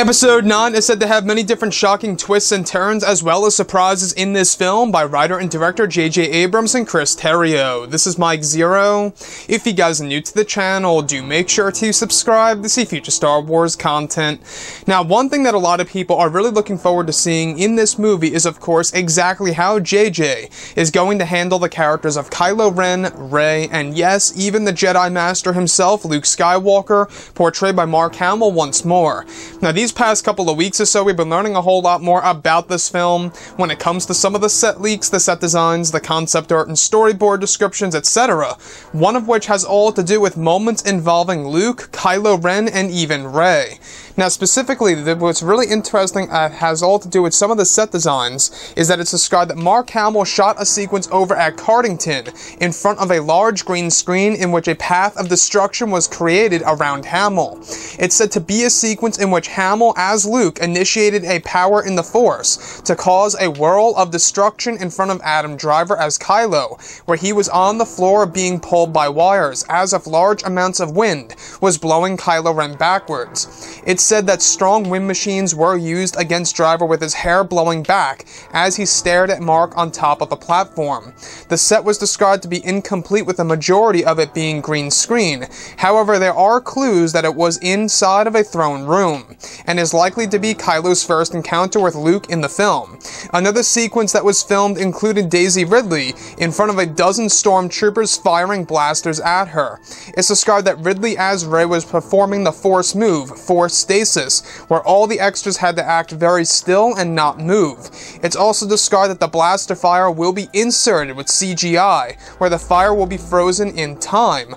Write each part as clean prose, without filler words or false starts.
Episode 9 is said to have many different shocking twists and turns, as well as surprises in this film by writer and director J.J. Abrams and Chris Terrio. This is Mike Zero. If you guys are new to the channel, do make sure to subscribe to see future Star Wars content. Now, one thing that a lot of people are really looking forward to seeing in this movie is, of course, exactly how J.J. is going to handle the characters of Kylo Ren, Rey, and yes, even the Jedi Master himself, Luke Skywalker, portrayed by Mark Hamill once more. Now, these past couple of weeks or so, we've been learning a whole lot more about this film when it comes to some of the set leaks, the set designs, the concept art and storyboard descriptions, etc. One of which has all to do with moments involving Luke, Kylo Ren, and even Rey. Now, specifically, what's really interesting has all to do with some of the set designs is that it's described that Mark Hamill shot a sequence over at Cardington in front of a large green screen in which a path of destruction was created around Hamill. It's said to be a sequence in which Hamill, as Luke, initiated a power in the Force to cause a whirl of destruction in front of Adam Driver as Kylo, where he was on the floor being pulled by wires, as if large amounts of wind was blowing Kylo Ren backwards. It's said that strong wind machines were used against Driver with his hair blowing back as he stared at Mark on top of a platform. The set was described to be incomplete, with the majority of it being green screen. However, there are clues that it was inside of a throne room, and is likely to be Kylo's first encounter with Luke in the film. Another sequence that was filmed included Daisy Ridley in front of a dozen stormtroopers firing blasters at her. It's described that Ridley as Rey was performing the Force move, Force stasis, where all the extras had to act very still and not move. It's also described that the blaster fire will be inserted with CGI, where the fire will be frozen in time,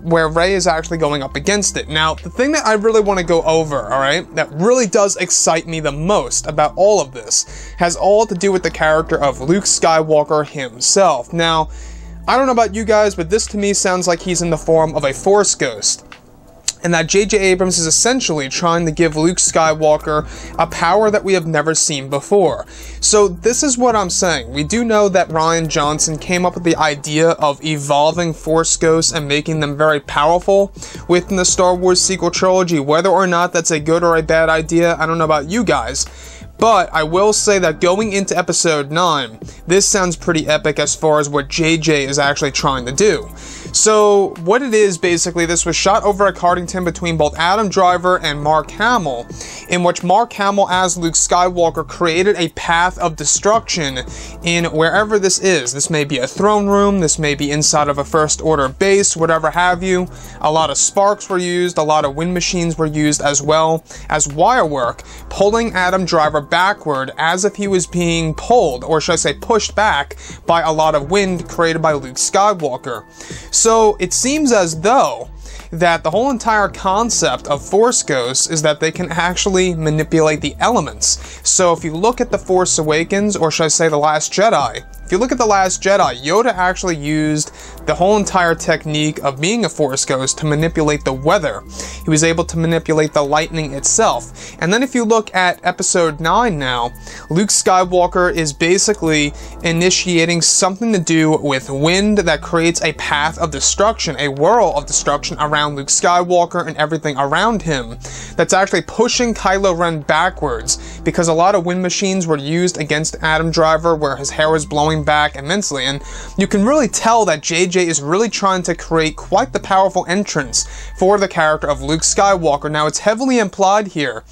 where Rey is actually going up against it. Now, the thing that I really want to go over, alright, that really does excite me the most about all of this, has all to do with the character of Luke Skywalker himself. Now, I don't know about you guys, but this to me sounds like he's in the form of a Force ghost, and that J.J. Abrams is essentially trying to give Luke Skywalker a power that we have never seen before. So this is what I'm saying. We do know that Rian Johnson came up with the idea of evolving Force ghosts and making them very powerful within the Star Wars sequel trilogy. Whether or not that's a good or a bad idea, I don't know about you guys. But I will say that going into episode 9, this sounds pretty epic as far as what JJ is actually trying to do. So what it is, basically, this was shot over at Cardington between both Adam Driver and Mark Hamill, in which Mark Hamill as Luke Skywalker created a path of destruction in wherever this is. This may be a throne room, this may be inside of a First Order base, whatever have you. A lot of sparks were used, a lot of wind machines were used, as well as wire work, pulling Adam Driver backward as if he was being pulled, or should I say pushed back, by a lot of wind created by Luke Skywalker. So it seems as though that the whole entire concept of Force Ghosts is that they can actually manipulate the elements. So if you look at The Force Awakens, or should I say The Last Jedi, if you look at The Last Jedi, Yoda actually used the whole entire technique of being a Force Ghost to manipulate the weather. He was able to manipulate the lightning itself. And then if you look at episode 9 now, Luke Skywalker is basically initiating something to do with wind that creates a path of destruction, a whirl of destruction around Luke Skywalker and everything around him, that's actually pushing Kylo Ren backwards, because a lot of wind machines were used against Adam Driver where his hair was blowing back immensely, and you can really tell that JJ is really trying to create quite the powerful entrance for the character of Luke Skywalker. Now, it's heavily implied here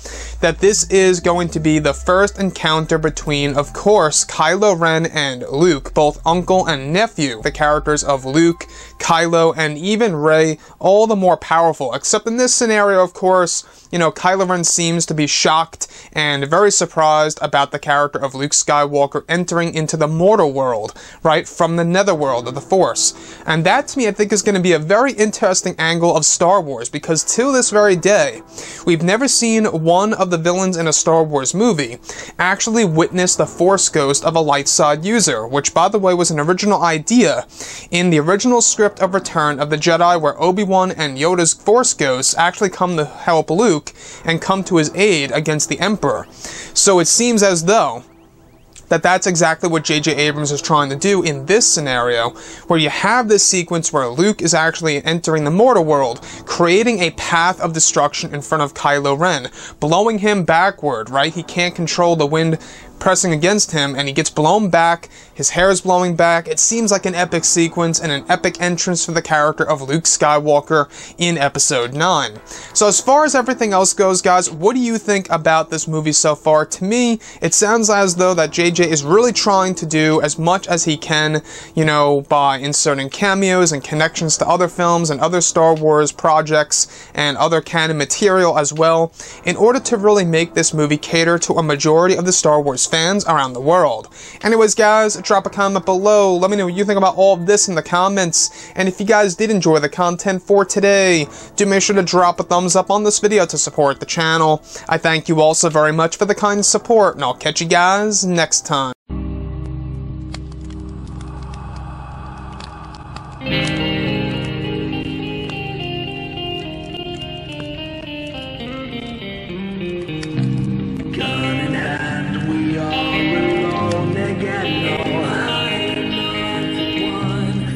that this is going to be the first encounter between, of course, Kylo Ren and Luke, both uncle and nephew, the characters of Luke, Kylo, and even Rey, all the more powerful, except in this scenario, of course, you know, Kylo Ren seems to be shocked and very surprised about the character of Luke Skywalker entering into the mortal world, right, from the netherworld of the Force. And that, to me, I think is going to be a very interesting angle of Star Wars, because till this very day, we've never seen one of the villains in a Star Wars movie actually witness the Force ghost of a light side user, which, by the way, was an original idea in the original script of Return of the Jedi, where Obi-Wan and Yoda's Force ghosts actually come to help Luke and come to his aid against the Emperor. So it seems as though that that's exactly what J.J. Abrams is trying to do in this scenario, where you have this sequence where Luke is actually entering the mortal world, creating a path of destruction in front of Kylo Ren, blowing him backward, right? He can't control the wind pressing against him, and he gets blown back, his hair is blowing back. It seems like an epic sequence and an epic entrance for the character of Luke Skywalker in Episode 9. So as far as everything else goes, guys, what do you think about this movie so far? To me, it sounds as though that JJ is really trying to do as much as he can, you know, by inserting cameos and connections to other films and other Star Wars projects and other canon material as well, in order to really make this movie cater to a majority of the Star Wars fans around the world. Anyways, guys, drop a comment below. Let me know what you think about all of this in the comments. And if you guys did enjoy the content for today, do make sure to drop a thumbs up on this video to support the channel. I thank you all so very much for the kind support, and I'll catch you guys next time.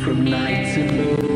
From night to moon.